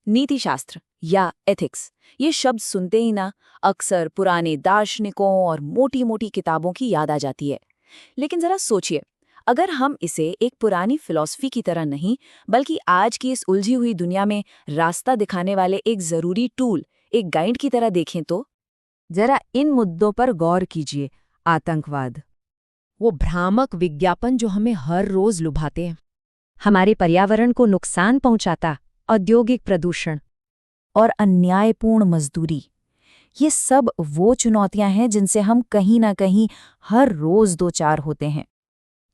नीतिशास्त्र या एथिक्स, ये शब्द सुनते ही ना अक्सर पुराने दार्शनिकों और मोटी मोटी किताबों की याद आ जाती है। लेकिन जरा सोचिए, अगर हम इसे एक पुरानी फिलॉसफी की तरह नहीं, बल्कि आज की इस उलझी हुई दुनिया में रास्ता दिखाने वाले एक जरूरी टूल, एक गाइड की तरह देखें तो। जरा इन मुद्दों पर गौर कीजिए। आतंकवाद, वो भ्रामक विज्ञापन जो हमें हर रोज लुभाते हैं, हमारे पर्यावरण को नुकसान पहुंचाता, औद्योगिक प्रदूषण, और अन्यायपूर्ण मजदूरी, ये सब वो चुनौतियां हैं जिनसे हम कहीं ना कहीं हर रोज दो चार होते हैं।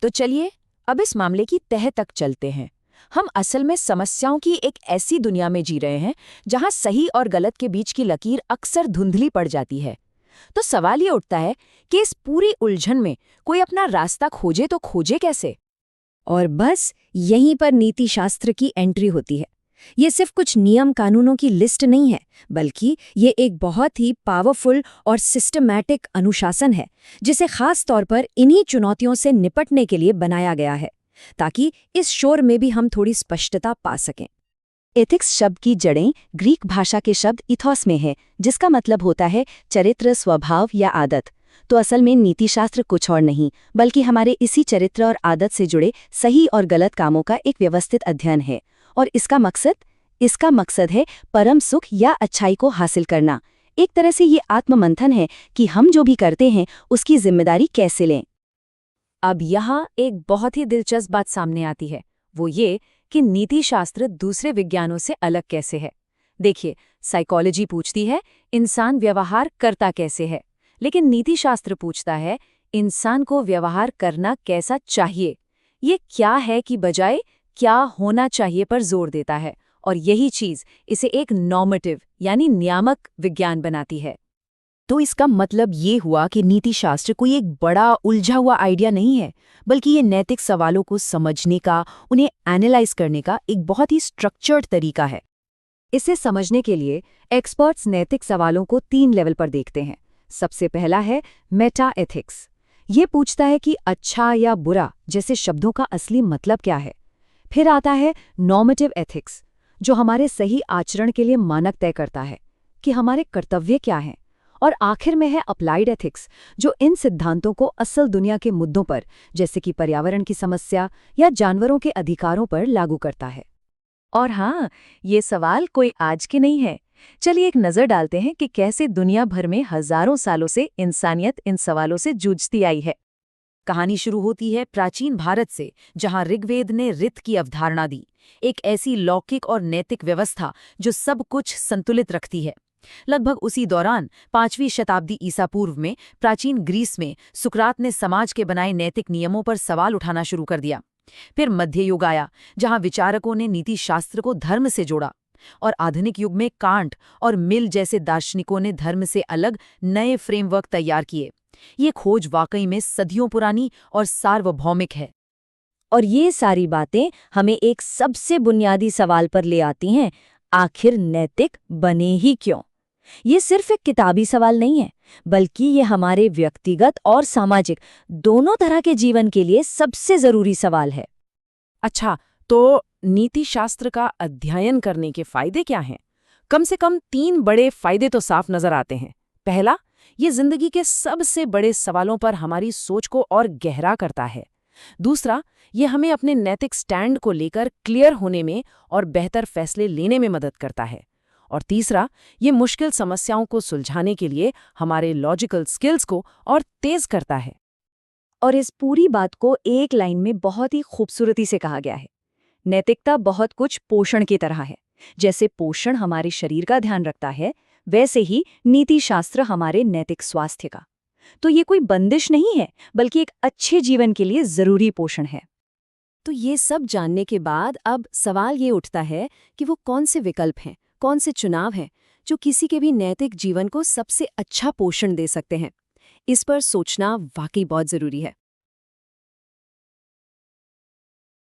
तो चलिए अब इस मामले की तह तक चलते हैं। हम असल में समस्याओं की एक ऐसी दुनिया में जी रहे हैं जहां सही और गलत के बीच की लकीर अक्सर धुंधली पड़ जाती है। तो सवाल ये उठता है कि इस पूरी उलझन में कोई अपना रास्ता खोजे तो खोजे कैसे। और बस यहीं पर नीतिशास्त्र की एंट्री होती है। ये सिर्फ कुछ नियम कानूनों की लिस्ट नहीं है, बल्कि ये एक बहुत ही पावरफुल और सिस्टमैटिक अनुशासन है, जिसे खास तौर पर इन्हीं चुनौतियों से निपटने के लिए बनाया गया है, ताकि इस शोर में भी हम थोड़ी स्पष्टता पा सकें। एथिक्स शब्द की जड़ें ग्रीक भाषा के शब्द इथोस में है, जिसका मतलब होता है चरित्र, स्वभाव या आदत। तो असल में नीतिशास्त्र कुछ और नहीं, बल्कि हमारे इसी चरित्र और आदत से जुड़े सही और गलत कामों का एक व्यवस्थित अध्ययन है। और इसका मकसद है परम सुख या अच्छाई को हासिल करना। एक तरह से ये आत्ममंथन है कि हम जो भी करते हैं उसकी जिम्मेदारी कैसे लें। अब यहाँ एक बहुत ही दिलचस्प बात सामने आती है, वो ये कि नीतिशास्त्र दूसरे विज्ञानों से अलग कैसे है। देखिए, साइकोलॉजी पूछती है इंसान व्यवहार करता कैसे है, लेकिन नीतिशास्त्र पूछता है इंसान को व्यवहार करना कैसा चाहिए। ये क्या है की बजाय क्या होना चाहिए पर जोर देता है, और यही चीज इसे एक नॉर्मेटिव यानी नियामक विज्ञान बनाती है। तो इसका मतलब ये हुआ कि नीतिशास्त्र कोई एक बड़ा उलझा हुआ आइडिया नहीं है, बल्कि ये नैतिक सवालों को समझने का, उन्हें एनालाइज करने का एक बहुत ही स्ट्रक्चर्ड तरीका है। इसे समझने के लिए एक्सपर्ट्स नैतिक सवालों को 3 लेवल पर देखते हैं। सबसे पहला है मेटा एथिक्स। ये पूछता है कि अच्छा या बुरा जैसे शब्दों का असली मतलब क्या है। फिर आता है नॉर्मेटिव एथिक्स, जो हमारे सही आचरण के लिए मानक तय करता है कि हमारे कर्तव्य क्या हैं। और आखिर में है अप्लाइड एथिक्स, जो इन सिद्धांतों को असल दुनिया के मुद्दों पर, जैसे कि पर्यावरण की समस्या या जानवरों के अधिकारों पर लागू करता है। और हाँ, ये सवाल कोई आज के नहीं है। चलिए एक नज़र डालते हैं कि कैसे दुनिया भर में हजारों सालों से इंसानियत इन सवालों से जूझती आई है। कहानी शुरू होती है प्राचीन भारत से, जहां ऋग्वेद ने ऋत की अवधारणा दी, एक ऐसी लौकिक और नैतिक व्यवस्था जो सब कुछ संतुलित रखती है। लगभग उसी दौरान 5वीं शताब्दी ईसा पूर्व में प्राचीन ग्रीस में सुकरात ने समाज के बनाए नैतिक नियमों पर सवाल उठाना शुरू कर दिया। फिर मध्य युग आया, जहां विचारकों ने नीति शास्त्र को धर्म से जोड़ा, और आधुनिक युग में कांट और मिल जैसे दार्शनिकों ने धर्म से अलग नए फ्रेमवर्क तैयार किए। ये खोज वाकई में सदियों पुरानी और सार्वभौमिक है। और ये सारी बातें हमें एक सबसे बुनियादी सवाल पर ले आती हैं, आखिर नैतिक बने ही क्यों? ये सिर्फ एक किताबी सवाल नहीं है, बल्कि ये हमारे व्यक्तिगत और सामाजिक दोनों तरह के जीवन के लिए सबसे जरूरी सवाल है। अच्छा, तो नीतिशास्त्र का अध्ययन करने के फायदे क्या हैं? कम से कम 3 बड़े फायदे तो साफ नजर आते हैं। पहला, ये जिंदगी के सबसे बड़े सवालों पर हमारी सोच को और गहरा करता है। दूसरा, ये हमें अपने नैतिक स्टैंड को लेकर क्लियर होने में और बेहतर फैसले लेने में मदद करता है। और तीसरा, ये मुश्किल समस्याओं को सुलझाने के लिए हमारे लॉजिकल स्किल्स को और तेज करता है। और इस पूरी बात को एक लाइन में बहुत ही खूबसूरती से कहा गया है, नैतिकता बहुत कुछ पोषण की तरह है। जैसे पोषण हमारे शरीर का ध्यान रखता है, वैसे ही नीतिशास्त्र हमारे नैतिक स्वास्थ्य का। तो ये कोई बंदिश नहीं है, बल्कि एक अच्छे जीवन के लिए जरूरी पोषण है। तो ये सब जानने के बाद अब सवाल ये उठता है कि वो कौन से विकल्प हैं, कौन से चुनाव हैं जो किसी के भी नैतिक जीवन को सबसे अच्छा पोषण दे सकते हैं। इस पर सोचना वाकई बहुत जरूरी है।